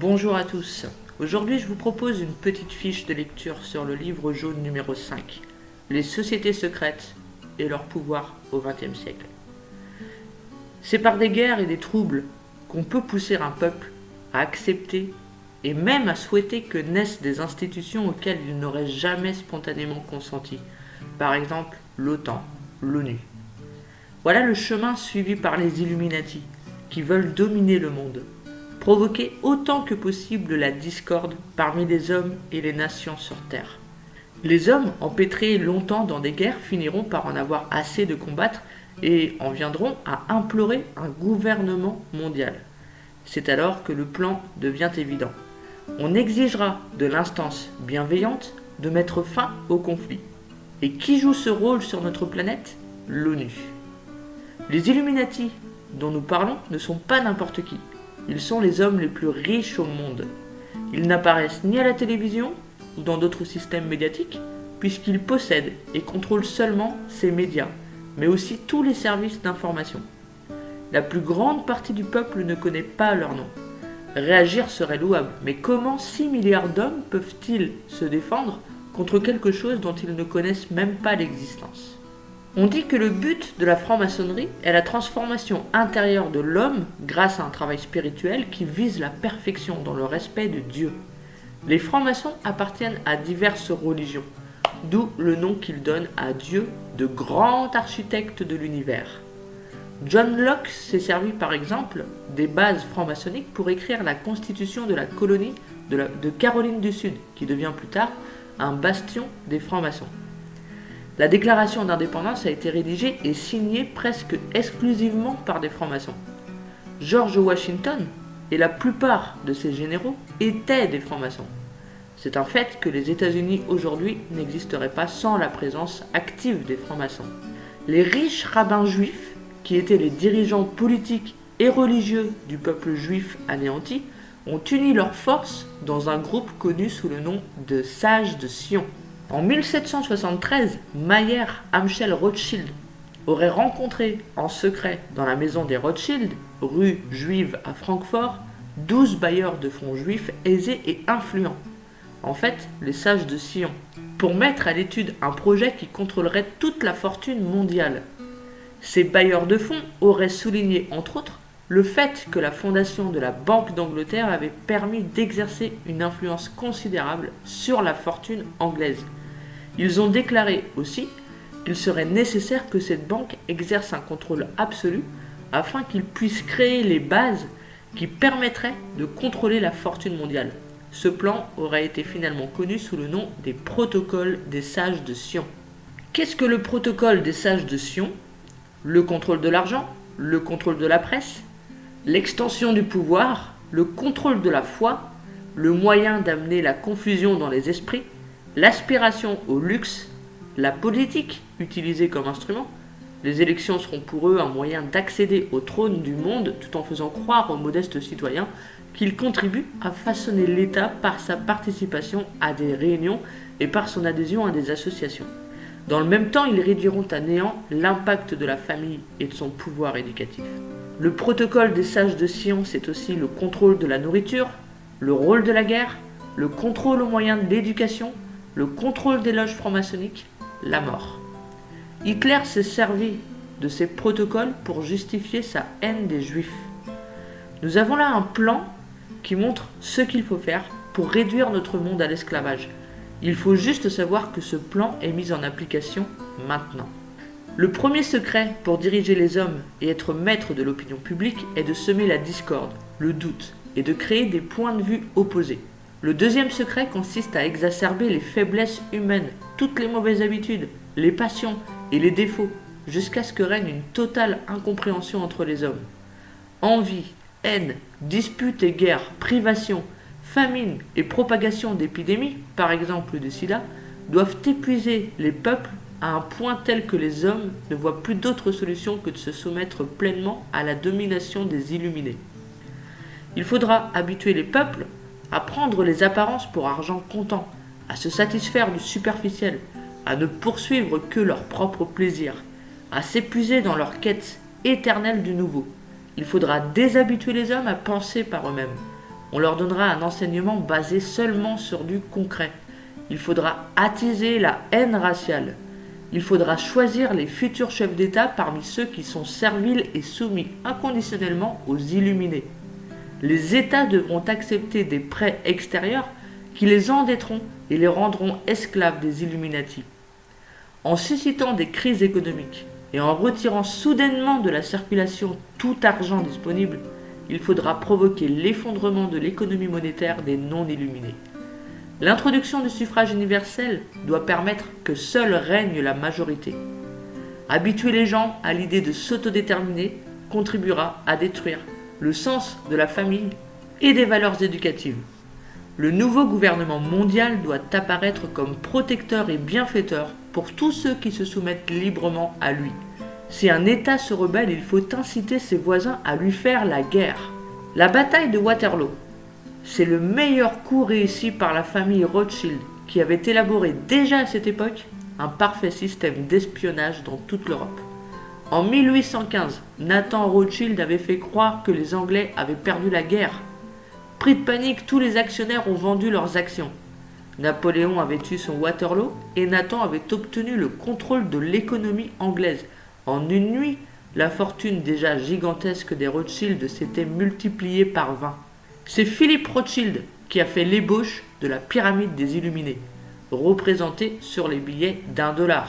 Bonjour à tous. Aujourd'hui, je vous propose une petite fiche de lecture sur le livre jaune numéro 5, Les sociétés secrètes et leur pouvoir au XXe siècle. C'est par des guerres et des troubles qu'on peut pousser un peuple à accepter et même à souhaiter que naissent des institutions auxquelles il n'aurait jamais spontanément consenti. Par exemple, l'OTAN, l'ONU. Voilà le chemin suivi par les Illuminati, qui veulent dominer le monde, provoquer autant que possible la discorde parmi les hommes et les nations sur Terre. Les hommes, empêtrés longtemps dans des guerres, finiront par en avoir assez de combattre et en viendront à implorer un gouvernement mondial. C'est alors que le plan devient évident. On exigera de l'instance bienveillante de mettre fin au conflit. Et qui joue ce rôle sur notre planète ? L'ONU. Les Illuminati dont nous parlons ne sont pas n'importe qui. Ils sont les hommes les plus riches au monde. Ils n'apparaissent ni à la télévision ou dans d'autres systèmes médiatiques, puisqu'ils possèdent et contrôlent seulement ces médias, mais aussi tous les services d'information. La plus grande partie du peuple ne connaît pas leur nom. Réagir serait louable, mais comment 6 milliards d'hommes peuvent-ils se défendre contre quelque chose dont ils ne connaissent même pas l'existence ? On dit que le but de la franc-maçonnerie est la transformation intérieure de l'homme grâce à un travail spirituel qui vise la perfection dans le respect de Dieu. Les francs-maçons appartiennent à diverses religions, d'où le nom qu'ils donnent à Dieu de grand architecte de l'univers. John Locke s'est servi par exemple des bases franc-maçonniques pour écrire la constitution de la colonie de Caroline du Sud, qui devient plus tard un bastion des francs-maçons. La déclaration d'indépendance a été rédigée et signée presque exclusivement par des francs-maçons. George Washington et la plupart de ses généraux étaient des francs-maçons. C'est un fait que les États-Unis aujourd'hui n'existeraient pas sans la présence active des francs-maçons. Les riches rabbins juifs, qui étaient les dirigeants politiques et religieux du peuple juif anéanti, ont uni leurs forces dans un groupe connu sous le nom de Sages de Sion. En 1773, Mayer Amschel Rothschild aurait rencontré en secret dans la maison des Rothschild, rue Juive à Francfort, 12 bailleurs de fonds juifs aisés et influents, en fait les Sages de Sion, pour mettre à l'étude un projet qui contrôlerait toute la fortune mondiale. Ces bailleurs de fonds auraient souligné entre autres le fait que la fondation de la Banque d'Angleterre avait permis d'exercer une influence considérable sur la fortune anglaise. Ils ont déclaré aussi qu'il serait nécessaire que cette banque exerce un contrôle absolu afin qu'il puisse créer les bases qui permettraient de contrôler la fortune mondiale. Ce plan aurait été finalement connu sous le nom des protocoles des Sages de Sion. Qu'est-ce que le protocole des Sages de Sion ? Le contrôle de l'argent, le contrôle de la presse, l'extension du pouvoir, le contrôle de la foi, le moyen d'amener la confusion dans les esprits, l'aspiration au luxe, la politique utilisée comme instrument. Les élections seront pour eux un moyen d'accéder au trône du monde tout en faisant croire aux modestes citoyens qu'ils contribuent à façonner l'État par sa participation à des réunions et par son adhésion à des associations. Dans le même temps, ils réduiront à néant l'impact de la famille et de son pouvoir éducatif. Le protocole des Sages de Sion, c'est aussi le contrôle de la nourriture, le rôle de la guerre, le contrôle aux moyens de l'éducation, le contrôle des loges franc-maçonniques, la mort. Hitler s'est servi de ces protocoles pour justifier sa haine des Juifs. Nous avons là un plan qui montre ce qu'il faut faire pour réduire notre monde à l'esclavage. Il faut juste savoir que ce plan est mis en application maintenant. Le premier secret pour diriger les hommes et être maître de l'opinion publique est de semer la discorde, le doute et de créer des points de vue opposés. Le deuxième secret consiste à exacerber les faiblesses humaines, toutes les mauvaises habitudes, les passions et les défauts, jusqu'à ce que règne une totale incompréhension entre les hommes. Envie, haine, disputes et guerres, privations, famine et propagation d'épidémies, par exemple de sida, doivent épuiser les peuples à un point tel que les hommes ne voient plus d'autre solution que de se soumettre pleinement à la domination des illuminés. Il faudra habituer les peuples à prendre les apparences pour argent comptant, à se satisfaire du superficiel, à ne poursuivre que leur propre plaisir, à s'épuiser dans leur quête éternelle du nouveau. Il faudra déshabituer les hommes à penser par eux-mêmes, On leur donnera un enseignement basé seulement sur du concret. Il faudra attiser la haine raciale. Il faudra choisir les futurs chefs d'État parmi ceux qui sont serviles et soumis inconditionnellement aux Illuminés. Les États devront accepter des prêts extérieurs qui les endetteront et les rendront esclaves des Illuminati. En suscitant des crises économiques et en retirant soudainement de la circulation tout argent disponible, il faudra provoquer l'effondrement de l'économie monétaire des non-illuminés. L'introduction du suffrage universel doit permettre que seule règne la majorité. Habituer les gens à l'idée de s'autodéterminer contribuera à détruire le sens de la famille et des valeurs éducatives. Le nouveau gouvernement mondial doit apparaître comme protecteur et bienfaiteur pour tous ceux qui se soumettent librement à lui. Si un État se rebelle, il faut inciter ses voisins à lui faire la guerre. La bataille de Waterloo, c'est le meilleur coup réussi par la famille Rothschild, qui avait élaboré déjà à cette époque un parfait système d'espionnage dans toute l'Europe. En 1815, Nathan Rothschild avait fait croire que les Anglais avaient perdu la guerre. Pris de panique, tous les actionnaires ont vendu leurs actions. Napoléon avait eu son Waterloo et Nathan avait obtenu le contrôle de l'économie anglaise. En une nuit, la fortune déjà gigantesque des Rothschild s'était multipliée par 20. C'est Philippe Rothschild qui a fait l'ébauche de la pyramide des Illuminés, représentée sur les billets d'1 $.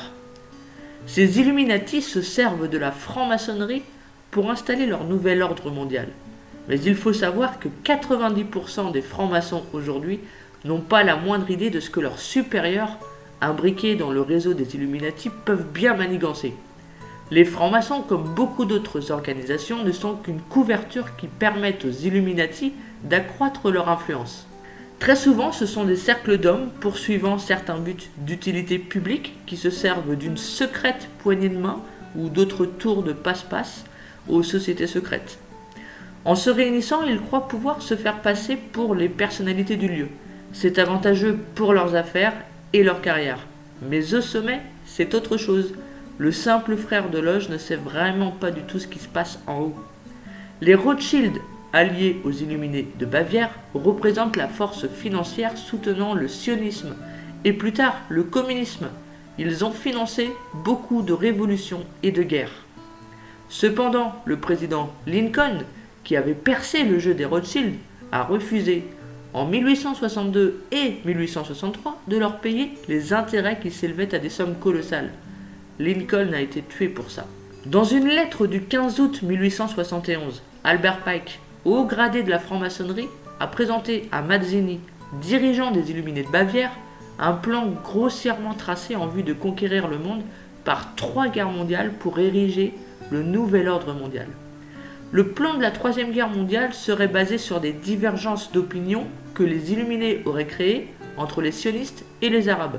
Ces Illuminati se servent de la franc-maçonnerie pour installer leur nouvel ordre mondial. Mais il faut savoir que 90% des francs-maçons aujourd'hui n'ont pas la moindre idée de ce que leurs supérieurs, imbriqués dans le réseau des Illuminati, peuvent bien manigancer. Les francs-maçons, comme beaucoup d'autres organisations, ne sont qu'une couverture qui permet aux Illuminati d'accroître leur influence. Très souvent, ce sont des cercles d'hommes poursuivant certains buts d'utilité publique qui se servent d'une secrète poignée de main ou d'autres tours de passe-passe aux sociétés secrètes. En se réunissant, ils croient pouvoir se faire passer pour les personnalités du lieu. C'est avantageux pour leurs affaires et leur carrière. Mais au sommet, c'est autre chose. Le simple frère de loge ne sait vraiment pas du tout ce qui se passe en haut. Les Rothschild, alliés aux Illuminés de Bavière, représentent la force financière soutenant le sionisme et plus tard le communisme. Ils ont financé beaucoup de révolutions et de guerres. Cependant, le président Lincoln, qui avait percé le jeu des Rothschild, a refusé en 1862 et 1863 de leur payer les intérêts qui s'élevaient à des sommes colossales. Lincoln a été tué pour ça. Dans une lettre du 15 août 1871, Albert Pike, haut gradé de la franc-maçonnerie, a présenté à Mazzini, dirigeant des Illuminés de Bavière, un plan grossièrement tracé en vue de conquérir le monde par 3 guerres mondiales pour ériger le nouvel ordre mondial. Le plan de la Troisième Guerre mondiale serait basé sur des divergences d'opinion que les Illuminés auraient créées entre les sionistes et les Arabes.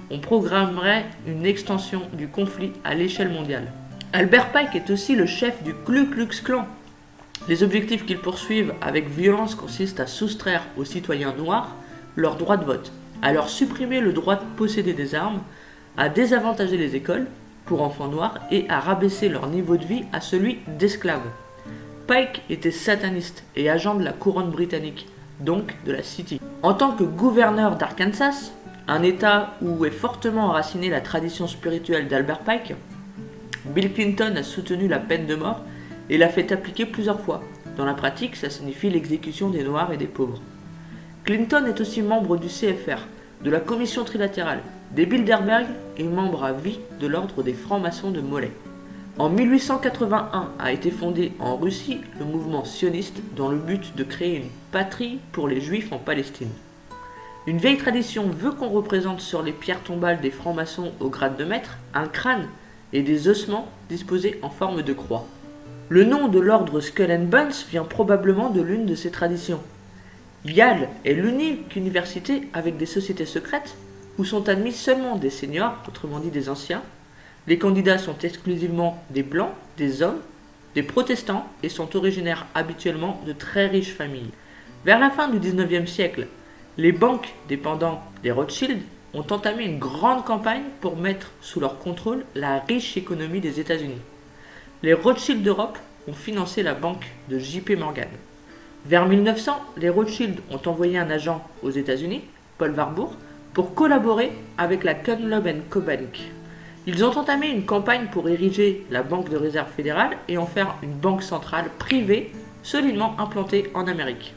On programmerait une extension du conflit à l'échelle mondiale. Albert Pike est aussi le chef du Ku Klux Klan. Les objectifs qu'ils poursuivent avec violence consistent à soustraire aux citoyens noirs leur droit de vote, à leur supprimer le droit de posséder des armes, à désavantager les écoles pour enfants noirs et à rabaisser leur niveau de vie à celui d'esclaves. Pike était sataniste et agent de la couronne britannique, donc de la City. En tant que gouverneur d'Arkansas, un État où est fortement enracinée la tradition spirituelle d'Albert Pike, Bill Clinton a soutenu la peine de mort et l'a fait appliquer plusieurs fois. Dans la pratique, ça signifie l'exécution des Noirs et des pauvres. Clinton est aussi membre du CFR, de la Commission trilatérale, des Bilderberg et membre à vie de l'ordre des francs-maçons de Mollet. En 1881 a été fondé en Russie le mouvement sioniste dans le but de créer une patrie pour les Juifs en Palestine. Une vieille tradition veut qu'on représente sur les pierres tombales des francs-maçons au grade de maître un crâne et des ossements disposés en forme de croix. Le nom de l'ordre Skull and Bones vient probablement de l'une de ces traditions. Yale est l'unique université avec des sociétés secrètes où sont admis seulement des seniors, autrement dit des anciens. Les candidats sont exclusivement des blancs, des hommes, des protestants et sont originaires habituellement de très riches familles. Vers la fin du XIXe siècle, les banques dépendant des Rothschild ont entamé une grande campagne pour mettre sous leur contrôle la riche économie des États-Unis. Les Rothschild d'Europe ont financé la banque de JP Morgan. Vers 1900, les Rothschild ont envoyé un agent aux États-Unis, Paul Warburg, pour collaborer avec la Dunlop Co. Bank. Ils ont entamé une campagne pour ériger la Banque de réserve fédérale et en faire une banque centrale privée solidement implantée en Amérique.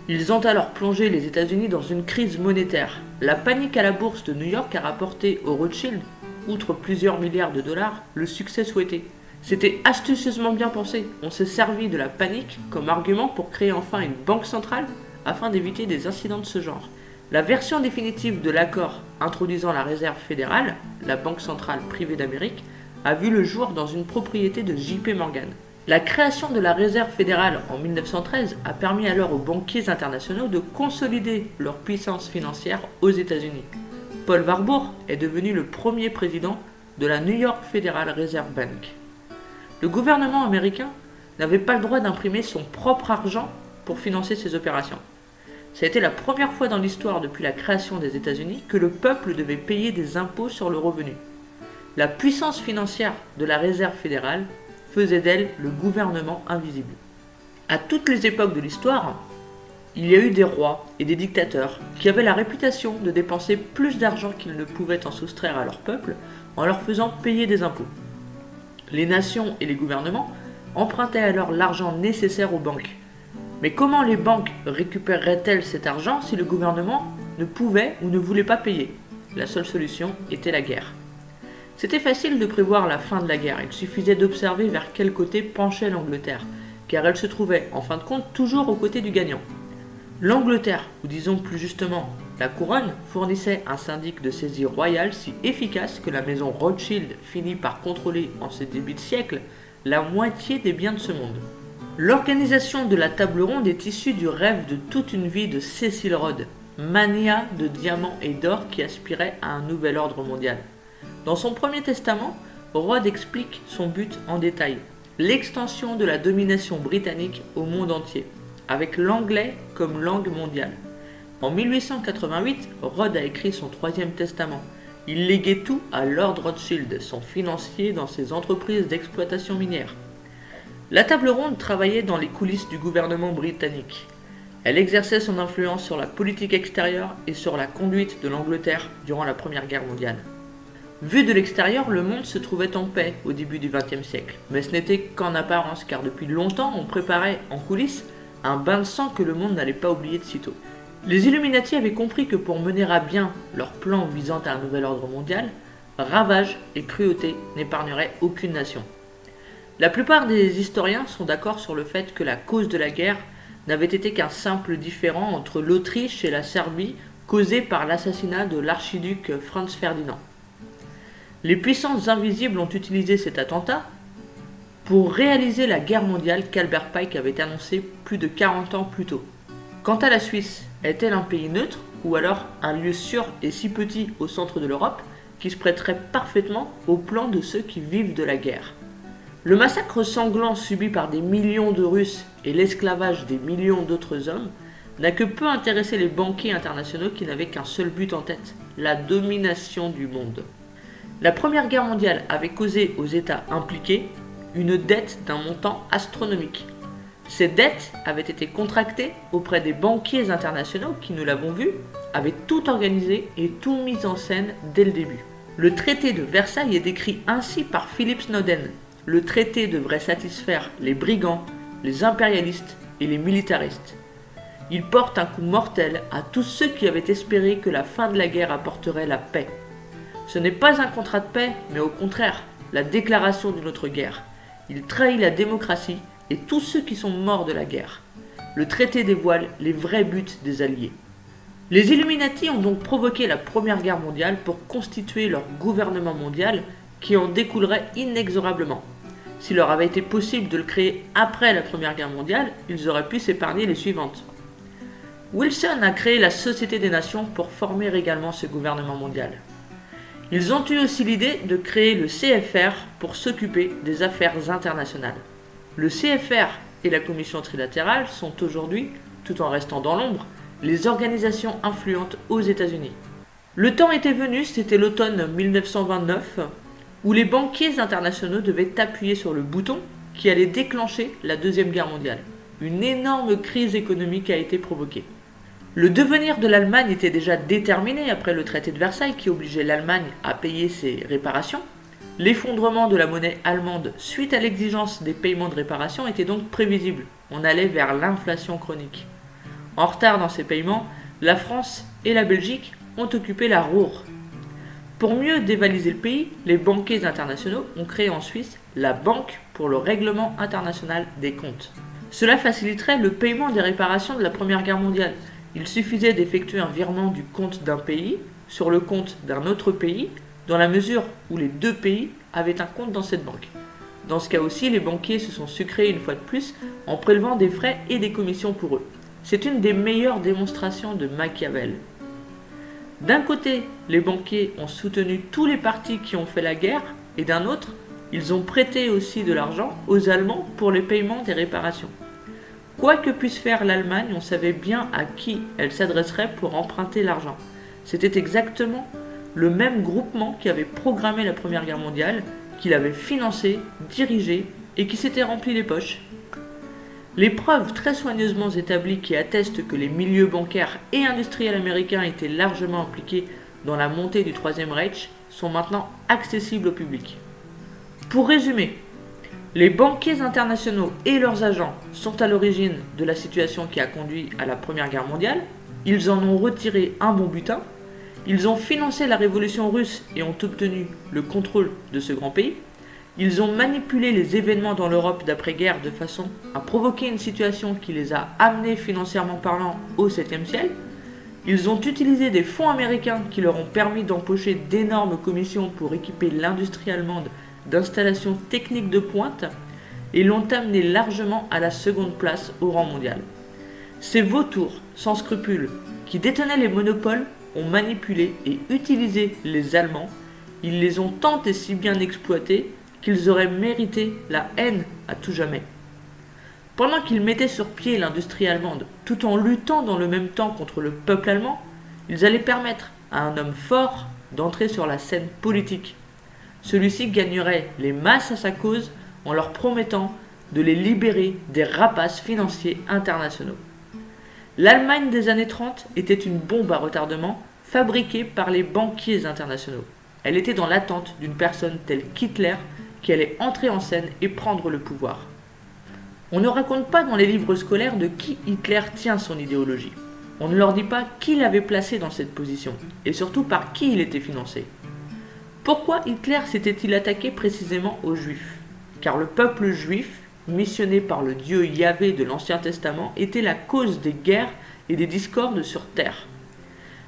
Ils ont alors plongé les États-Unis dans une crise monétaire. La panique à la bourse de New York a rapporté aux Rothschild, outre plusieurs milliards de dollars, le succès souhaité. C'était astucieusement bien pensé. On s'est servi de la panique comme argument pour créer enfin une banque centrale afin d'éviter des incidents de ce genre. La version définitive de l'accord introduisant la réserve fédérale, la Banque centrale privée d'Amérique, a vu le jour dans une propriété de J.P. Morgan. La création de la réserve fédérale en 1913 a permis alors aux banquiers internationaux de consolider leur puissance financière aux États-Unis. Paul Warburg est devenu le premier président de la New York Federal Reserve Bank. Le gouvernement américain n'avait pas le droit d'imprimer son propre argent pour financer ses opérations. Ça a été la première fois dans l'histoire depuis la création des États-Unis que le peuple devait payer des impôts sur le revenu. La puissance financière de la réserve fédérale faisait d'elle le gouvernement invisible. À toutes les époques de l'histoire, il y a eu des rois et des dictateurs qui avaient la réputation de dépenser plus d'argent qu'ils ne pouvaient en soustraire à leur peuple en leur faisant payer des impôts. Les nations et les gouvernements empruntaient alors l'argent nécessaire aux banques. Mais comment les banques récupéreraient-elles cet argent si le gouvernement ne pouvait ou ne voulait pas payer? La seule solution était la guerre. C'était facile de prévoir la fin de la guerre, il suffisait d'observer vers quel côté penchait l'Angleterre, car elle se trouvait, en fin de compte, toujours aux côtés du gagnant. L'Angleterre, ou disons plus justement la couronne, fournissait un syndic de saisie royale si efficace que la maison Rothschild finit par contrôler en ce début de siècle la moitié des biens de ce monde. L'organisation de la table ronde est issue du rêve de toute une vie de Cecil Rhodes, mania de diamants et d'or qui aspirait à un nouvel ordre mondial. Dans son premier testament, Rhodes explique son but en détail, l'extension de la domination britannique au monde entier, avec l'anglais comme langue mondiale. En 1888, Rhodes a écrit son troisième testament. Il léguait tout à Lord Rothschild, son financier dans ses entreprises d'exploitation minière. La table ronde travaillait dans les coulisses du gouvernement britannique. Elle exerçait son influence sur la politique extérieure et sur la conduite de l'Angleterre durant la Première Guerre mondiale. Vu de l'extérieur, le monde se trouvait en paix au début du XXe siècle. Mais ce n'était qu'en apparence, car depuis longtemps, on préparait en coulisses un bain de sang que le monde n'allait pas oublier de sitôt. Les Illuminati avaient compris que pour mener à bien leur plan visant à un nouvel ordre mondial, ravages et cruauté n'épargneraient aucune nation. La plupart des historiens sont d'accord sur le fait que la cause de la guerre n'avait été qu'un simple différend entre l'Autriche et la Serbie causé par l'assassinat de l'archiduc Franz Ferdinand. Les puissances invisibles ont utilisé cet attentat pour réaliser la guerre mondiale qu'Albert Pike avait annoncée plus de 40 ans plus tôt. Quant à la Suisse, est-elle un pays neutre ou alors un lieu sûr et si petit au centre de l'Europe qui se prêterait parfaitement au plan de ceux qui vivent de la guerre? Le massacre sanglant subi par des millions de Russes et l'esclavage des millions d'autres hommes n'a que peu intéressé les banquiers internationaux qui n'avaient qu'un seul but en tête, la domination du monde. La Première Guerre mondiale avait causé aux États impliqués une dette d'un montant astronomique. Ces dettes avaient été contractées auprès des banquiers internationaux qui, nous l'avons vu, avaient tout organisé et tout mis en scène dès le début. Le traité de Versailles est décrit ainsi par Philip Snowden. Le traité devrait satisfaire les brigands, les impérialistes et les militaristes. Il porte un coup mortel à tous ceux qui avaient espéré que la fin de la guerre apporterait la paix. Ce n'est pas un contrat de paix, mais au contraire, la déclaration d'une autre guerre. Il trahit la démocratie et tous ceux qui sont morts de la guerre. Le traité dévoile les vrais buts des Alliés. Les Illuminati ont donc provoqué la Première Guerre mondiale pour constituer leur gouvernement mondial qui en découlerait inexorablement. S'il leur avait été possible de le créer après la Première Guerre mondiale, ils auraient pu s'épargner les suivantes. Wilson a créé la Société des Nations pour former également ce gouvernement mondial. Ils ont eu aussi l'idée de créer le CFR pour s'occuper des affaires internationales. Le CFR et la Commission trilatérale sont aujourd'hui, tout en restant dans l'ombre, les organisations influentes aux États-Unis. Le temps était venu, c'était l'automne 1929, où les banquiers internationaux devaient appuyer sur le bouton qui allait déclencher la Deuxième Guerre mondiale. une énorme crise économique a été provoquée. Le devenir de l'Allemagne était déjà déterminé après le traité de Versailles qui obligeait l'Allemagne à payer ses réparations. L'effondrement de la monnaie allemande suite à l'exigence des paiements de réparation était donc prévisible. On allait vers l'inflation chronique. En retard dans ces paiements, la France et la Belgique ont occupé la Ruhr. Pour mieux dévaliser le pays, les banquiers internationaux ont créé en Suisse la Banque pour le règlement international des comptes. Cela faciliterait le paiement des réparations de la Première Guerre mondiale. Il suffisait d'effectuer un virement du compte d'un pays sur le compte d'un autre pays, dans la mesure où les deux pays avaient un compte dans cette banque. Dans ce cas aussi, les banquiers se sont sucrés une fois de plus en prélevant des frais et des commissions pour eux. C'est une des meilleures démonstrations de Machiavel. D'un côté, les banquiers ont soutenu tous les partis qui ont fait la guerre, et d'un autre, ils ont prêté aussi de l'argent aux Allemands pour les paiements des réparations. Quoi que puisse faire l'Allemagne, on savait bien à qui elle s'adresserait pour emprunter l'argent. C'était exactement le même groupement qui avait programmé la Première Guerre mondiale, qui l'avait financé, dirigé et qui s'était rempli les poches. Les preuves très soigneusement établies qui attestent que les milieux bancaires et industriels américains étaient largement impliqués dans la montée du Troisième Reich sont maintenant accessibles au public. Pour résumer, les banquiers internationaux et leurs agents sont à l'origine de la situation qui a conduit à la Première Guerre mondiale. Ils en ont retiré un bon butin. Ils ont financé la révolution russe et ont obtenu le contrôle de ce grand pays. Ils ont manipulé les événements dans l'Europe d'après-guerre de façon à provoquer une situation qui les a amenés financièrement parlant au 7e siècle. Ils ont utilisé des fonds américains qui leur ont permis d'empocher d'énormes commissions pour équiper l'industrie allemande d'installations techniques de pointe et l'ont amené largement à la seconde place au rang mondial. Ces vautours sans scrupules qui détenaient les monopoles ont manipulé et utilisé les Allemands. Ils les ont tant et si bien exploités qu'ils auraient mérité la haine à tout jamais. Pendant qu'ils mettaient sur pied l'industrie allemande, tout en luttant dans le même temps contre le peuple allemand, ils allaient permettre à un homme fort d'entrer sur la scène politique. Celui-ci gagnerait les masses à sa cause en leur promettant de les libérer des rapaces financiers internationaux. L'Allemagne des années 30 était une bombe à retardement fabriquée par les banquiers internationaux. Elle était dans l'attente d'une personne telle qu'Hitler qui allait entrer en scène et prendre le pouvoir. On ne raconte pas dans les livres scolaires de qui Hitler tient son idéologie. On ne leur dit pas qui l'avait placé dans cette position, et surtout par qui il était financé. Pourquoi Hitler s'était-il attaqué précisément aux Juifs? Car le peuple juif, missionné par le Dieu Yahvé de l'Ancien Testament, était la cause des guerres et des discordes sur terre.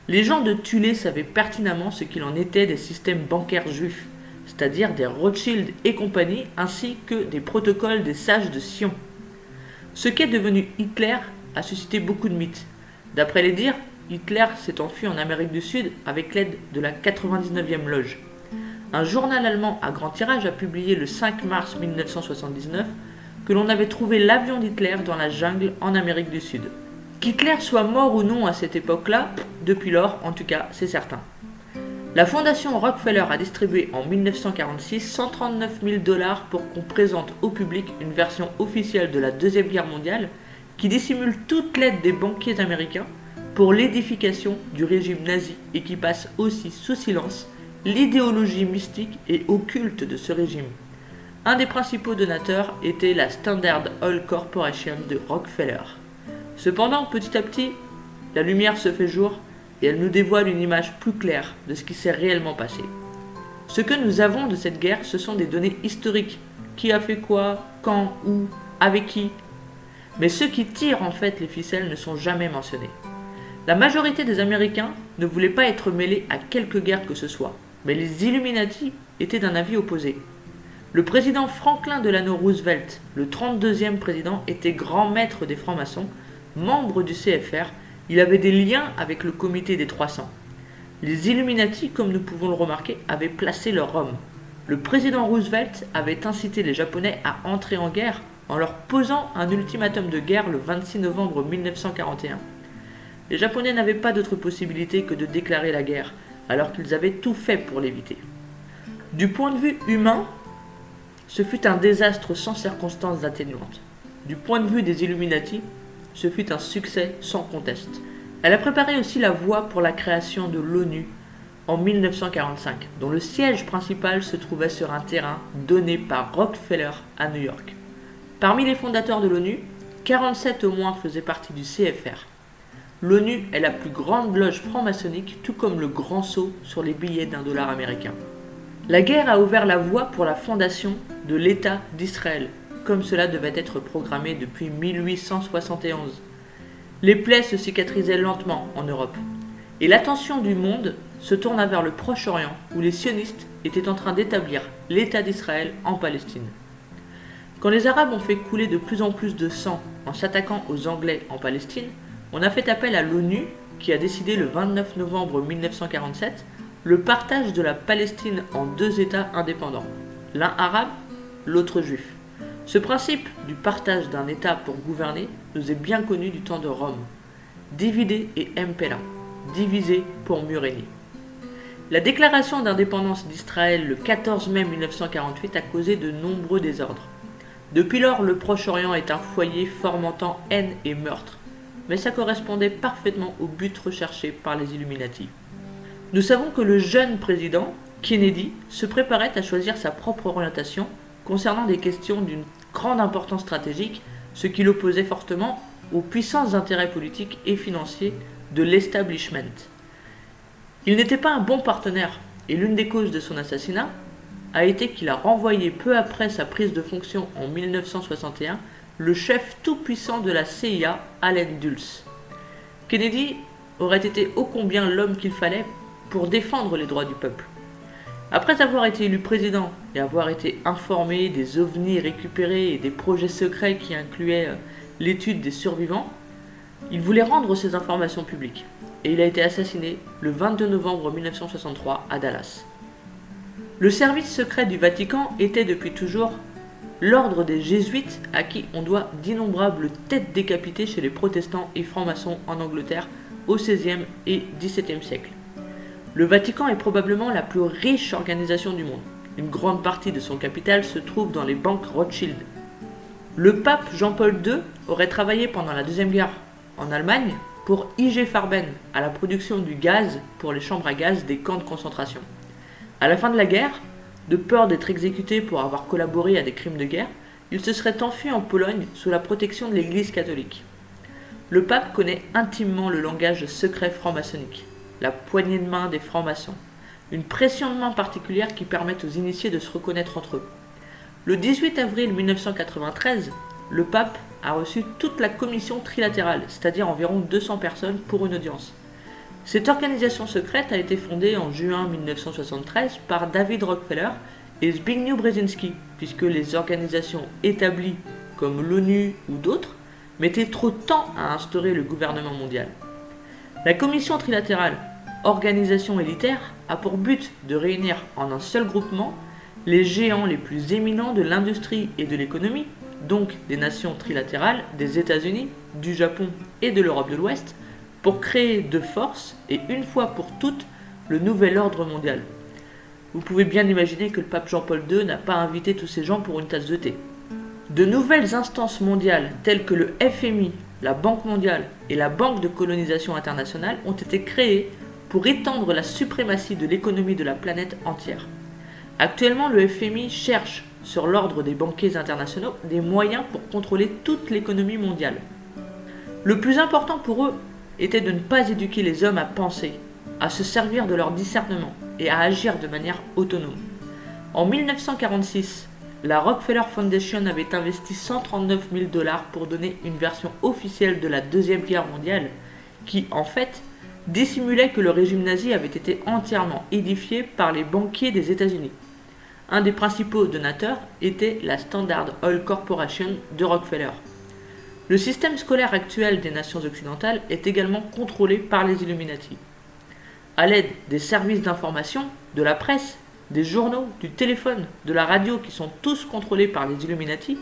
Les gens de Thulé savaient pertinemment ce qu'il en était des systèmes bancaires juifs, c'est-à-dire des Rothschild et compagnie, ainsi que des protocoles des sages de Sion. Ce qu'est devenu Hitler a suscité beaucoup de mythes. D'après les dires, Hitler s'est enfui en Amérique du Sud avec l'aide de la 99e loge. Un journal allemand à grand tirage a publié le 5 mars 1979 que l'on avait trouvé l'avion d'Hitler dans la jungle en Amérique du Sud. Qu'Hitler soit mort ou non à cette époque-là, depuis lors, en tout cas, c'est certain. La fondation Rockefeller a distribué en 1946 139 000 $ pour qu'on présente au public une version officielle de la Deuxième Guerre mondiale qui dissimule toute l'aide des banquiers américains pour l'édification du régime nazi et qui passe aussi sous silence l'idéologie mystique et occulte de ce régime. Un des principaux donateurs était la Standard Oil Corporation de Rockefeller. Cependant, petit à petit, la lumière se fait jour et elle nous dévoile une image plus claire de ce qui s'est réellement passé. Ce que nous avons de cette guerre, ce sont des données historiques. Qui a fait quoi, quand, où, avec qui. Mais ceux qui tirent en fait les ficelles ne sont jamais mentionnés. La majorité des Américains ne voulaient pas être mêlés à quelque guerre que ce soit, mais les Illuminati étaient d'un avis opposé. Le président Franklin Delano Roosevelt, le 32e président, était grand maître des francs-maçons, membre du CFR. Il avait des liens avec le comité des 300. Les Illuminati, comme nous pouvons le remarquer, avaient placé leur homme. Le président Roosevelt avait incité les Japonais à entrer en guerre en leur posant un ultimatum de guerre le 26 novembre 1941. Les Japonais n'avaient pas d'autre possibilité que de déclarer la guerre, alors qu'ils avaient tout fait pour l'éviter. Du point de vue humain, ce fut un désastre sans circonstances atténuantes. du point de vue des Illuminati, ce fut un succès sans conteste. Elle a préparé aussi la voie pour la création de l'ONU en 1945, dont le siège principal se trouvait sur un terrain donné par Rockefeller à New York. Parmi les fondateurs de l'ONU, 47 au moins faisaient partie du CFR. L'ONU est la plus grande loge franc-maçonnique, tout comme le grand sceau sur les billets d'$1 américain. La guerre a ouvert la voie pour la fondation de l'État d'Israël, comme cela devait être programmé depuis 1871. Les plaies se cicatrisaient lentement en Europe, et l'attention du monde se tourna vers le Proche-Orient, où les sionistes étaient en train d'établir l'État d'Israël en Palestine. Quand les Arabes ont fait couler de plus en plus de sang en s'attaquant aux Anglais en Palestine, on a fait appel à l'ONU qui a décidé le 29 novembre 1947 le partage de la Palestine en 2 États indépendants, l'un arabe, l'autre juif. Ce principe du partage d'un État pour gouverner nous est bien connu du temps de Rome. Divide et impera, diviser pour mieux régner. La déclaration d'indépendance d'Israël le 14 mai 1948 a causé de nombreux désordres. Depuis lors, le Proche-Orient est un foyer fomentant haine et meurtre, mais ça correspondait parfaitement au but recherché par les Illuminati. Nous savons que le jeune président, Kennedy, se préparait à choisir sa propre orientation concernant des questions d'une grande importance stratégique, ce qui l'opposait fortement aux puissants intérêts politiques et financiers de l'establishment. Il n'était pas un bon partenaire, et l'une des causes de son assassinat a été qu'il a renvoyé peu après sa prise de fonction en 1961 le chef tout-puissant de la CIA, Allen Dulles. Kennedy aurait été ô combien l'homme qu'il fallait pour défendre les droits du peuple. Après avoir été élu président et avoir été informé des ovnis récupérés et des projets secrets qui incluaient l'étude des survivants, il voulait rendre ces informations publiques et il a été assassiné le 22 novembre 1963 à Dallas. Le service secret du Vatican était depuis toujours l'ordre des jésuites à qui on doit d'innombrables têtes décapitées chez les protestants et francs-maçons en Angleterre au XVIe et XVIIe siècle. Le Vatican est probablement la plus riche organisation du monde. Une grande partie de son capital se trouve dans les banques Rothschild. Le pape Jean-Paul II aurait travaillé pendant la Deuxième Guerre en Allemagne pour I.G. Farben à la production du gaz pour les chambres à gaz des camps de concentration. À la fin de la guerre, de peur d'être exécuté pour avoir collaboré à des crimes de guerre, il se serait enfui en Pologne sous la protection de l'Église catholique. Le pape connaît intimement le langage secret franc-maçonnique, la poignée de main des francs-maçons, une pression de main particulière qui permet aux initiés de se reconnaître entre eux. Le 18 avril 1993, le pape a reçu toute la commission trilatérale, c'est-à-dire environ 200 personnes pour une audience. Cette organisation secrète a été fondée en juin 1973 par David Rockefeller et Zbigniew Brzezinski, puisque les organisations établies comme l'ONU ou d'autres mettaient trop de temps à instaurer le gouvernement mondial. La commission trilatérale, organisation élitaire, a pour but de réunir en un seul groupement les géants les plus éminents de l'industrie et de l'économie, donc des nations trilatérales, des États-Unis, du Japon et de l'Europe de l'Ouest, pour créer de force et une fois pour toutes le nouvel ordre mondial. Vous pouvez bien imaginer que le pape Jean-Paul II n'a pas invité tous ces gens pour une tasse de thé. De nouvelles instances mondiales telles que le FMI, la Banque mondiale et la Banque de colonisation internationale ont été créées pour étendre la suprématie de l'économie de la planète entière. Actuellement, le FMI cherche, sur l'ordre des banquiers internationaux, des moyens pour contrôler toute l'économie mondiale. Le plus important pour eux était de ne pas éduquer les hommes à penser, à se servir de leur discernement et à agir de manière autonome. En 1946, la Rockefeller Foundation avait investi 139 000 $ pour donner une version officielle de la Deuxième Guerre mondiale qui, en fait, dissimulait que le régime nazi avait été entièrement édifié par les banquiers des États-Unis. Un des principaux donateurs était la Standard Oil Corporation de Rockefeller. Le système scolaire actuel des nations occidentales est également contrôlé par les Illuminati. À l'aide des services d'information, de la presse, des journaux, du téléphone, de la radio qui sont tous contrôlés par les Illuminati,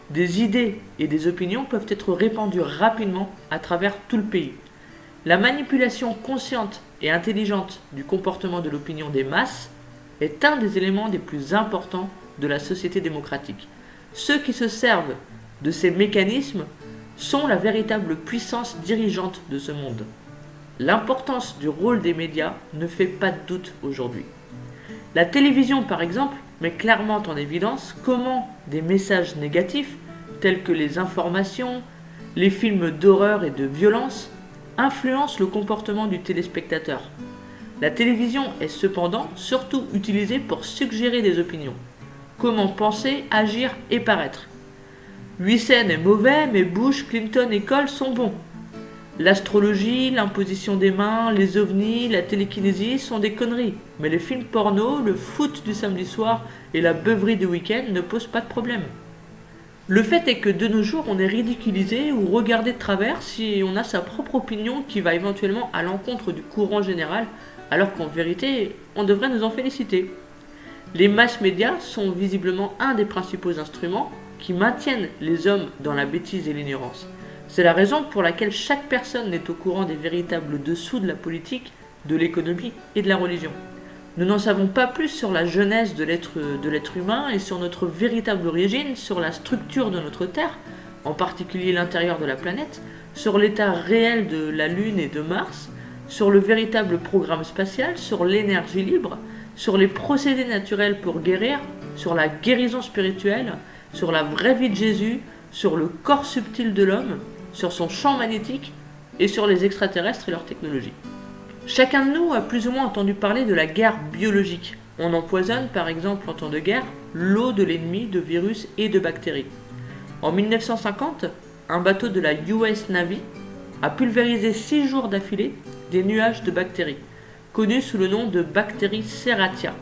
des idées et des opinions peuvent être répandues rapidement à travers tout le pays. La manipulation consciente et intelligente du comportement de l'opinion des masses est un des éléments les plus importants de la société démocratique. Ceux qui se servent de ces mécanismes sont la véritable puissance dirigeante de ce monde. L'importance du rôle des médias ne fait pas de doute aujourd'hui. La télévision, par exemple, met clairement en évidence comment des messages négatifs, tels que les informations, les films d'horreur et de violence, influencent le comportement du téléspectateur. La télévision est cependant surtout utilisée pour suggérer des opinions. Comment penser, agir et paraître. Huysène est mauvais, mais Bush, Clinton et Kohl sont bons. L'astrologie, l'imposition des mains, les ovnis, la télékinésie sont des conneries. Mais les films porno, le foot du samedi soir et la beuverie du week-end ne posent pas de problème. Le fait est que de nos jours, on est ridiculisé ou regardé de travers si on a sa propre opinion qui va éventuellement à l'encontre du courant général, alors qu'en vérité, on devrait nous en féliciter. Les masses médias sont visiblement un des principaux instruments qui maintiennent les hommes dans la bêtise et l'ignorance. C'est la raison pour laquelle chaque personne n'est au courant des véritables dessous de la politique, de l'économie et de la religion. Nous n'en savons pas plus sur la genèse de l'être humain et sur notre véritable origine, sur la structure de notre Terre, en particulier l'intérieur de la planète, sur l'état réel de la Lune et de Mars, sur le véritable programme spatial, sur l'énergie libre, sur les procédés naturels pour guérir, sur la guérison spirituelle, sur la vraie vie de Jésus, sur le corps subtil de l'homme, sur son champ magnétique et sur les extraterrestres et leur technologie. Chacun de nous a plus ou moins entendu parler de la guerre biologique. On empoisonne par exemple en temps de guerre l'eau de l'ennemi de virus et de bactéries. En 1950, un bateau de la US Navy a pulvérisé 6 jours d'affilée des nuages de bactéries, connus sous le nom de bactéries Serratia,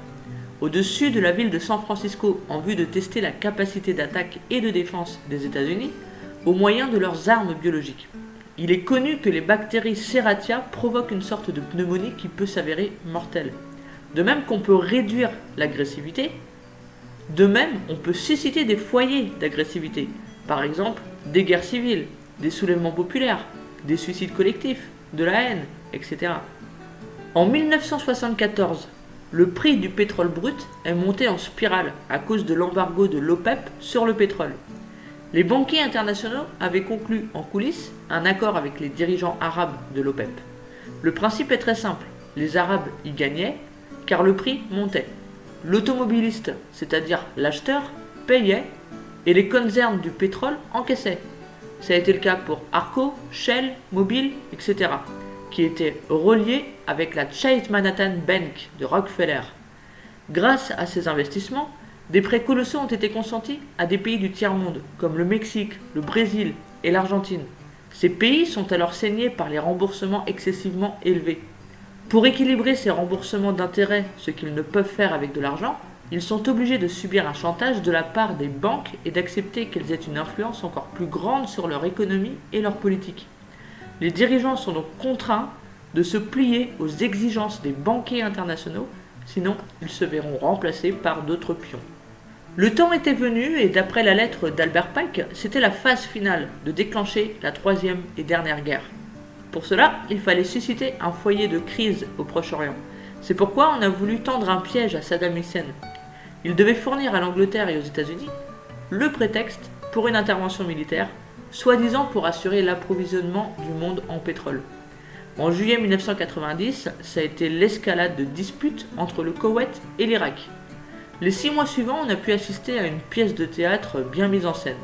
au-dessus de la ville de San Francisco en vue de tester la capacité d'attaque et de défense des États-Unis au moyen de leurs armes biologiques. Il est connu que les bactéries Serratia provoquent une sorte de pneumonie qui peut s'avérer mortelle. De même qu'on peut réduire l'agressivité, de même on peut susciter des foyers d'agressivité, par exemple des guerres civiles, des soulèvements populaires, des suicides collectifs, de la haine, etc. En 1974, le prix du pétrole brut est monté en spirale à cause de l'embargo de l'OPEP sur le pétrole. Les banquiers internationaux avaient conclu en coulisses un accord avec les dirigeants arabes de l'OPEP. Le principe est très simple, les Arabes y gagnaient car le prix montait. L'automobiliste, c'est-à-dire l'acheteur, payait et les concerns du pétrole encaissaient. Ça a été le cas pour Arco, Shell, Mobil, etc., qui étaient reliés avec la Chase Manhattan Bank de Rockefeller. Grâce à ces investissements, des prêts colossaux ont été consentis à des pays du tiers-monde, comme le Mexique, le Brésil et l'Argentine. Ces pays sont alors saignés par les remboursements excessivement élevés. Pour équilibrer ces remboursements d'intérêts, ce qu'ils ne peuvent faire avec de l'argent, ils sont obligés de subir un chantage de la part des banques et d'accepter qu'elles aient une influence encore plus grande sur leur économie et leur politique. Les dirigeants sont donc contraints de se plier aux exigences des banquiers internationaux, sinon ils se verront remplacés par d'autres pions. Le temps était venu et d'après la lettre d'Albert Pike, c'était la phase finale de déclencher la troisième et dernière guerre. Pour cela, il fallait susciter un foyer de crise au Proche-Orient. C'est pourquoi on a voulu tendre un piège à Saddam Hussein. Il devait fournir à l'Angleterre et aux États-Unis le prétexte pour une intervention militaire, soi-disant pour assurer l'approvisionnement du monde en pétrole. En juillet 1990, ça a été l'escalade de disputes entre le Koweït et l'Irak. Les 6 mois suivants, on a pu assister à une pièce de théâtre bien mise en scène.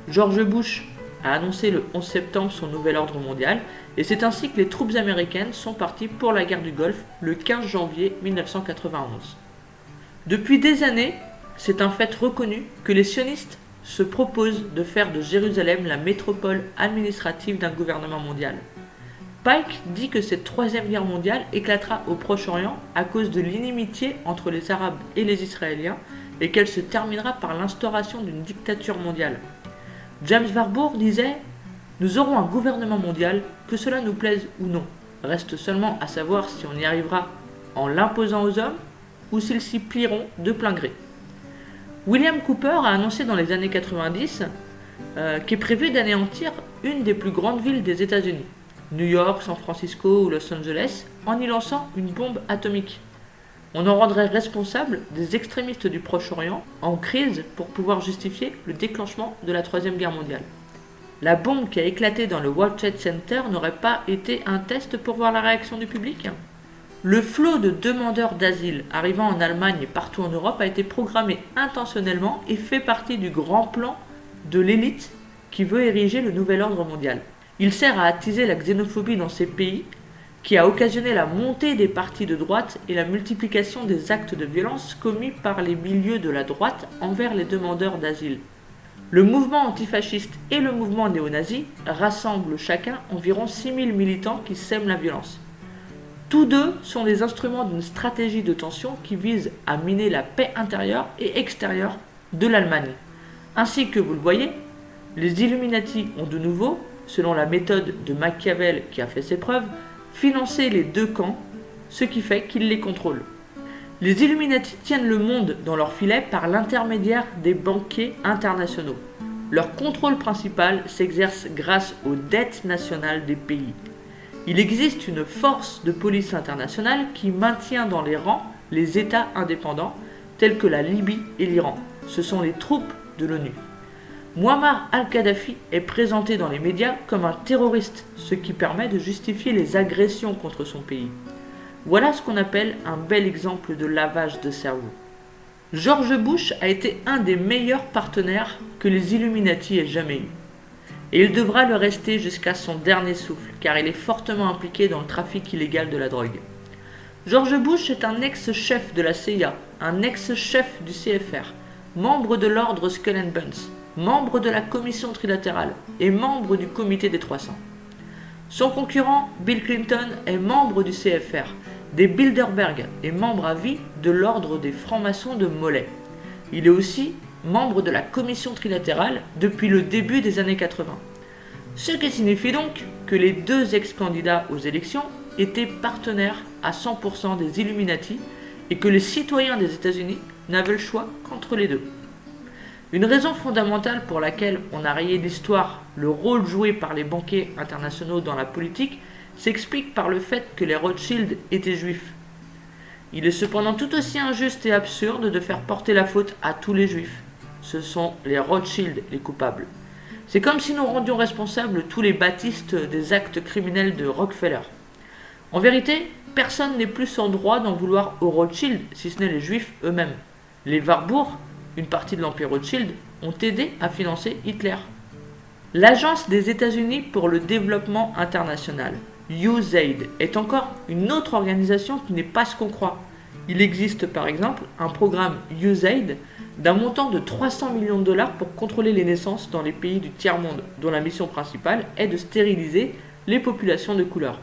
George Bush a annoncé le 11 septembre son nouvel ordre mondial, et c'est ainsi que les troupes américaines sont parties pour la guerre du Golfe le 15 janvier 1991. Depuis des années, c'est un fait reconnu que les sionistes se proposent de faire de Jérusalem la métropole administrative d'un gouvernement mondial. Pike dit que cette troisième guerre mondiale éclatera au Proche-Orient à cause de l'inimitié entre les Arabes et les Israéliens et qu'elle se terminera par l'instauration d'une dictature mondiale. James Warburg disait « Nous aurons un gouvernement mondial, que cela nous plaise ou non. Reste seulement à savoir si on y arrivera en l'imposant aux hommes ou s'ils s'y plieront de plein gré. » William Cooper a annoncé dans les années 90 qu'est prévu d'anéantir une des plus grandes villes des États-Unis, New York, San Francisco ou Los Angeles, en y lançant une bombe atomique. On en rendrait responsable des extrémistes du Proche-Orient en crise pour pouvoir justifier le déclenchement de la Troisième Guerre mondiale. La bombe qui a éclaté dans le World Trade Center n'aurait pas été un test pour voir la réaction du public? Le flot de demandeurs d'asile arrivant en Allemagne et partout en Europe a été programmé intentionnellement et fait partie du grand plan de l'élite qui veut ériger le nouvel ordre mondial. Il sert à attiser la xénophobie dans ces pays, qui a occasionné la montée des partis de droite et la multiplication des actes de violence commis par les milieux de la droite envers les demandeurs d'asile. Le mouvement antifasciste et le mouvement néo-nazi rassemblent chacun environ 6000 militants qui sèment la violence. Tous deux sont les instruments d'une stratégie de tension qui vise à miner la paix intérieure et extérieure de l'Allemagne. Ainsi que vous le voyez, les Illuminati ont de nouveau, selon la méthode de Machiavel qui a fait ses preuves, financé les deux camps, ce qui fait qu'ils les contrôlent. Les Illuminati tiennent le monde dans leur filet par l'intermédiaire des banquiers internationaux. Leur contrôle principal s'exerce grâce aux dettes nationales des pays. Il existe une force de police internationale qui maintient dans les rangs les États indépendants, tels que la Libye et l'Iran. Ce sont les troupes de l'ONU. Muammar al-Kadhafi est présenté dans les médias comme un terroriste, ce qui permet de justifier les agressions contre son pays. Voilà ce qu'on appelle un bel exemple de lavage de cerveau. George Bush a été un des meilleurs partenaires que les Illuminati aient jamais eu. Et il devra le rester jusqu'à son dernier souffle, car il est fortement impliqué dans le trafic illégal de la drogue. George Bush est un ex-chef de la CIA, un ex-chef du CFR, membre de l'ordre Skull and Bones, membre de la commission trilatérale et membre du comité des 300. Son concurrent, Bill Clinton, est membre du CFR, des Bilderberg et membre à vie de l'ordre des francs-maçons de Mollet. Il est aussi membre de la commission trilatérale depuis le début des années 80. Ce qui signifie donc que les deux ex-candidats aux élections étaient partenaires à 100% des Illuminati et que les citoyens des États-Unis n'avaient le choix qu'entre les deux. Une raison fondamentale pour laquelle on a rayé d'histoire le rôle joué par les banquiers internationaux dans la politique s'explique par le fait que les Rothschild étaient juifs. Il est cependant tout aussi injuste et absurde de faire porter la faute à tous les juifs. Ce sont les Rothschild les coupables. C'est comme si nous rendions responsables tous les baptistes des actes criminels de Rockefeller. En vérité, personne n'est plus en droit d'en vouloir aux Rothschild, si ce n'est les juifs eux-mêmes. Les Warburg, une partie de l'Empire Rothschild, ont aidé à financer Hitler. L'Agence des États-Unis pour le développement international, USAID, est encore une autre organisation qui n'est pas ce qu'on croit. Il existe par exemple un programme USAID d'un montant de 300 millions de dollars pour contrôler les naissances dans les pays du tiers-monde, dont la mission principale est de stériliser les populations de couleur.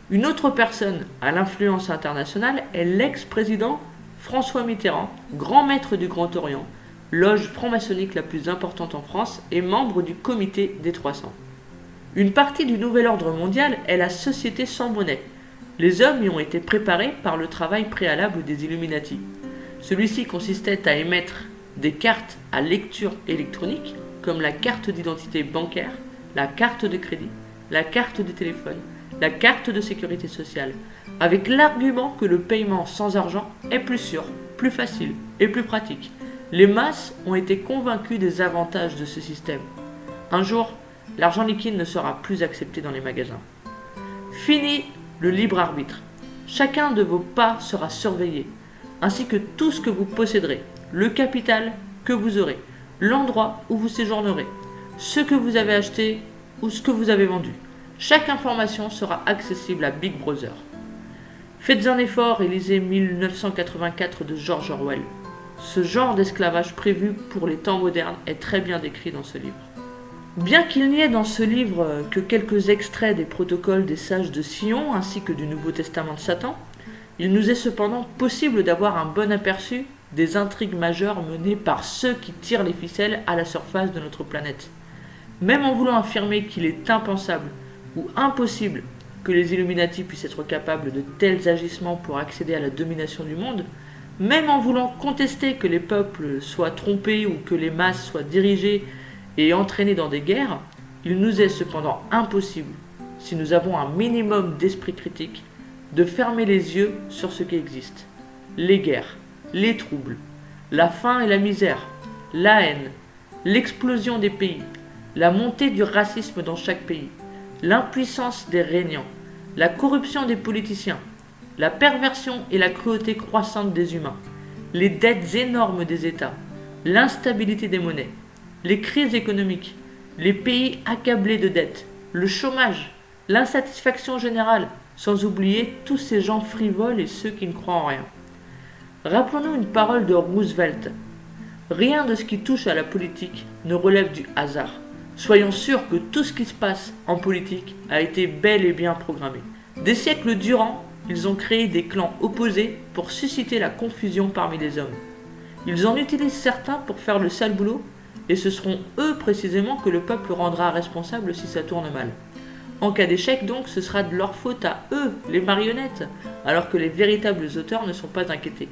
Une autre personne à l'influence internationale est l'ex-président François Mitterrand, grand maître du Grand Orient, loge franc-maçonnique la plus importante en France et membre du comité des 300. Une partie du nouvel ordre mondial est la société sans monnaie. Les hommes y ont été préparés par le travail préalable des Illuminati. Celui-ci consistait à émettre des cartes à lecture électronique, comme la carte d'identité bancaire, la carte de crédit, la carte de téléphone, la carte de sécurité sociale, avec l'argument que le paiement sans argent est plus sûr, plus facile et plus pratique. Les masses ont été convaincues des avantages de ce système. Un jour, l'argent liquide ne sera plus accepté dans les magasins. Fini le libre arbitre. Chacun de vos pas sera surveillé, ainsi que tout ce que vous posséderez, le capital que vous aurez, l'endroit où vous séjournerez, ce que vous avez acheté ou ce que vous avez vendu. Chaque information sera accessible à Big Brother. Faites un effort et lisez 1984 de George Orwell. Ce genre d'esclavage prévu pour les temps modernes est très bien décrit dans ce livre. Bien qu'il n'y ait dans ce livre que quelques extraits des protocoles des sages de Sion ainsi que du Nouveau Testament de Satan, il nous est cependant possible d'avoir un bon aperçu des intrigues majeures menées par ceux qui tirent les ficelles à la surface de notre planète. Même en voulant affirmer qu'il est impensable ou impossible que les Illuminati puissent être capables de tels agissements pour accéder à la domination du monde, même en voulant contester que les peuples soient trompés ou que les masses soient dirigées et entraînées dans des guerres, il nous est cependant impossible, si nous avons un minimum d'esprit critique, de fermer les yeux sur ce qui existe. les guerres, les troubles, la faim et la misère, la haine, l'explosion des pays, la montée du racisme dans chaque pays, l'impuissance des régnants, la corruption des politiciens, la perversion et la cruauté croissante des humains, les dettes énormes des États, l'instabilité des monnaies, les crises économiques, les pays accablés de dettes, le chômage, l'insatisfaction générale, sans oublier tous ces gens frivoles et ceux qui ne croient en rien. Rappelons-nous une parole de Roosevelt. Rien de ce qui touche à la politique ne relève du hasard. Soyons sûrs que tout ce qui se passe en politique a été bel et bien programmé. Des siècles durant, ils ont créé des clans opposés pour susciter la confusion parmi les hommes. Ils en utilisent certains pour faire le sale boulot, et ce seront eux précisément que le peuple rendra responsable si ça tourne mal. En cas d'échec donc, ce sera de leur faute à eux, les marionnettes, alors que les véritables auteurs ne sont pas inquiétés.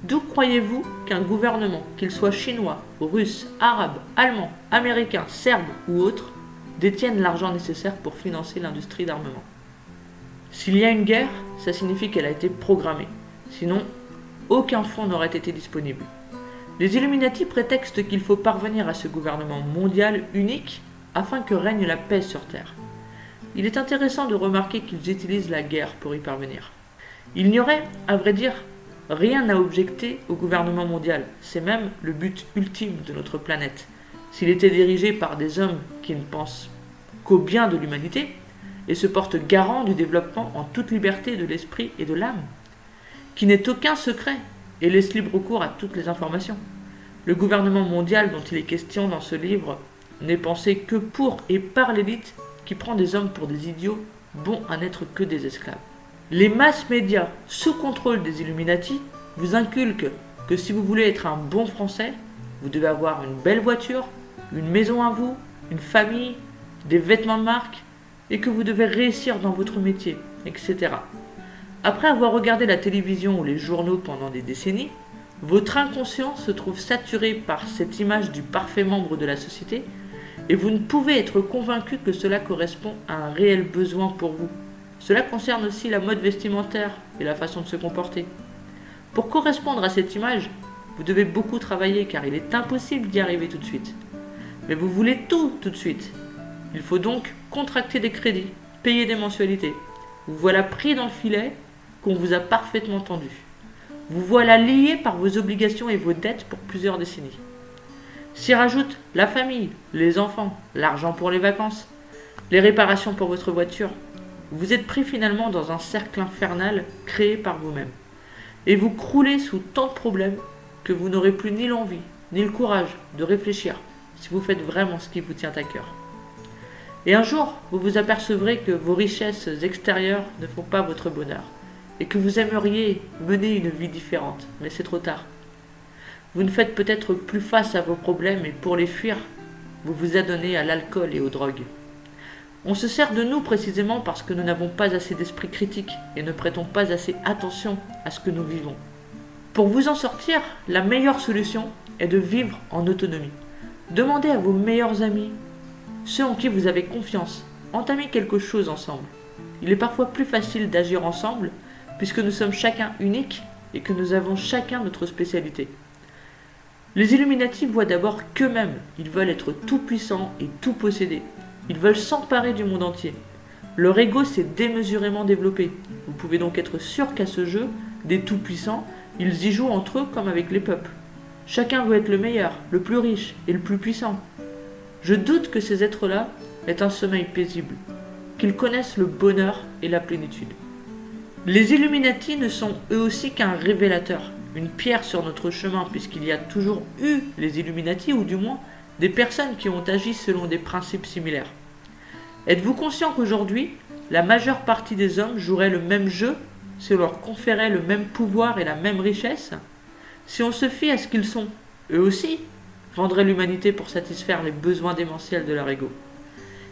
D'où croyez-vous qu'un gouvernement, qu'il soit chinois, russe, arabe, allemand, américain, serbe ou autre, détienne l'argent nécessaire pour financer l'industrie d'armement? S'il y a une guerre, ça signifie qu'elle a été programmée. Sinon, aucun fonds n'aurait été disponible. Les Illuminati prétextent qu'il faut parvenir à ce gouvernement mondial unique afin que règne la paix sur Terre. Il est intéressant de remarquer qu'ils utilisent la guerre pour y parvenir. Il n'y aurait, à vrai dire, rien à objecter au gouvernement mondial. C'est même le but ultime de notre planète. S'il était dirigé par des hommes qui ne pensent qu'au bien de l'humanité et se portent garant du développement en toute liberté de l'esprit et de l'âme, qui n'ait aucun secret et laisse libre cours à toutes les informations. Le gouvernement mondial dont il est question dans ce livre n'est pensé que pour et par l'élite qui prend des hommes pour des idiots bons à n'être que des esclaves. Les masses médias, sous contrôle des Illuminati, vous inculquent que si vous voulez être un bon Français, vous devez avoir une belle voiture, une maison à vous, une famille, des vêtements de marque, et que vous devez réussir dans votre métier, etc. Après avoir regardé la télévision ou les journaux pendant des décennies, votre inconscient se trouve saturé par cette image du parfait membre de la société, et vous ne pouvez être convaincu que cela correspond à un réel besoin pour vous. Cela concerne aussi la mode vestimentaire et la façon de se comporter. Pour correspondre à cette image, vous devez beaucoup travailler car il est impossible d'y arriver tout de suite. Mais vous voulez tout de suite. Il faut donc contracter des crédits, payer des mensualités. Vous voilà pris dans le filet qu'on vous a parfaitement tendu. Vous voilà lié par vos obligations et vos dettes pour plusieurs décennies. S'y rajoute la famille, les enfants, l'argent pour les vacances, les réparations pour votre voiture. Vous êtes pris finalement dans un cercle infernal créé par vous-même. Et vous croulez sous tant de problèmes que vous n'aurez plus ni l'envie, ni le courage de réfléchir si vous faites vraiment ce qui vous tient à cœur. Et un jour, vous vous apercevrez que vos richesses extérieures ne font pas votre bonheur et que vous aimeriez mener une vie différente, mais c'est trop tard. Vous ne faites peut-être plus face à vos problèmes et pour les fuir, vous vous adonnez à l'alcool et aux drogues. On se sert de nous précisément parce que nous n'avons pas assez d'esprit critique et ne prêtons pas assez attention à ce que nous vivons. Pour vous en sortir, la meilleure solution est de vivre en autonomie. Demandez à vos meilleurs amis, ceux en qui vous avez confiance, entamez quelque chose ensemble. Il est parfois plus facile d'agir ensemble puisque nous sommes chacun uniques et que nous avons chacun notre spécialité. Les Illuminati voient d'abord qu'eux-mêmes, ils veulent être tout-puissants et tout posséder. Ils veulent s'emparer du monde entier. Leur ego s'est démesurément développé. Vous pouvez donc être sûr qu'à ce jeu, des tout-puissants, ils y jouent entre eux comme avec les peuples. Chacun veut être le meilleur, le plus riche et le plus puissant. Je doute que ces êtres-là aient un sommeil paisible, qu'ils connaissent le bonheur et la plénitude. Les Illuminati ne sont eux aussi qu'un révélateur, une pierre sur notre chemin, puisqu'il y a toujours eu les Illuminati, ou du moins des personnes qui ont agi selon des principes similaires. Êtes-vous conscient qu'aujourd'hui, la majeure partie des hommes joueraient le même jeu si on leur conférait le même pouvoir et la même richesse? Si on se fie à ce qu'ils sont, eux aussi vendraient l'humanité pour satisfaire les besoins démentiels de leur ego.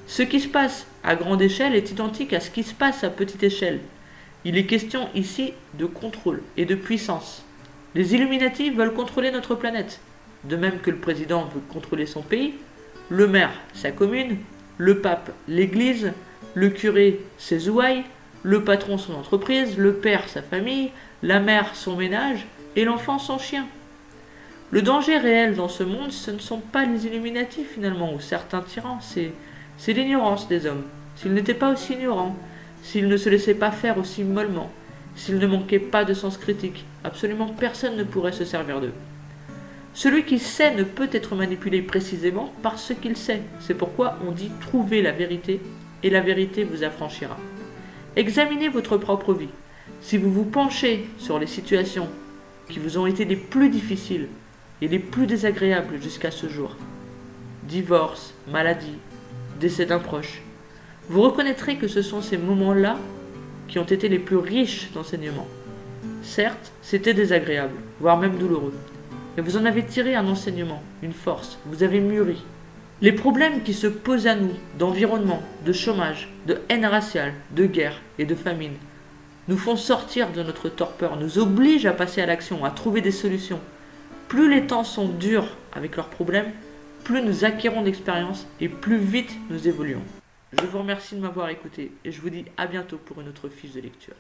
Ce qui se passe à grande échelle est identique à ce qui se passe à petite échelle. Il est question ici de contrôle et de puissance. Les Illuminati veulent contrôler notre planète, de même que le président veut contrôler son pays, le maire sa commune, le pape l'église, le curé ses ouailles, Le patron son entreprise, le père sa famille, la mère son ménage et l'enfant son chien. Le danger réel dans ce monde, ce ne sont pas les Illuminati finalement, ou certains tyrans, c'est l'ignorance des hommes. S'ils n'étaient pas aussi ignorants, s'ils ne se laissaient pas faire aussi mollement, s'ils ne manquaient pas de sens critique, absolument personne ne pourrait se servir d'eux. Celui qui sait ne peut être manipulé précisément parce qu'il sait. C'est pourquoi on dit trouver la vérité et la vérité vous affranchira. Examinez votre propre vie. Si vous vous penchez sur les situations qui vous ont été les plus difficiles et les plus désagréables jusqu'à ce jour, divorce, maladie, décès d'un proche, vous reconnaîtrez que ce sont ces moments-là qui ont été les plus riches d'enseignements. Certes, c'était désagréable, voire même douloureux. Et vous en avez tiré un enseignement, une force, vous avez mûri. Les problèmes qui se posent à nous, d'environnement, de chômage, de haine raciale, de guerre et de famine, nous font sortir de notre torpeur, nous obligent à passer à l'action, à trouver des solutions. Plus les temps sont durs avec leurs problèmes, plus nous acquérons d'expérience et plus vite nous évoluons. Je vous remercie de m'avoir écouté et je vous dis à bientôt pour une autre fiche de lecture.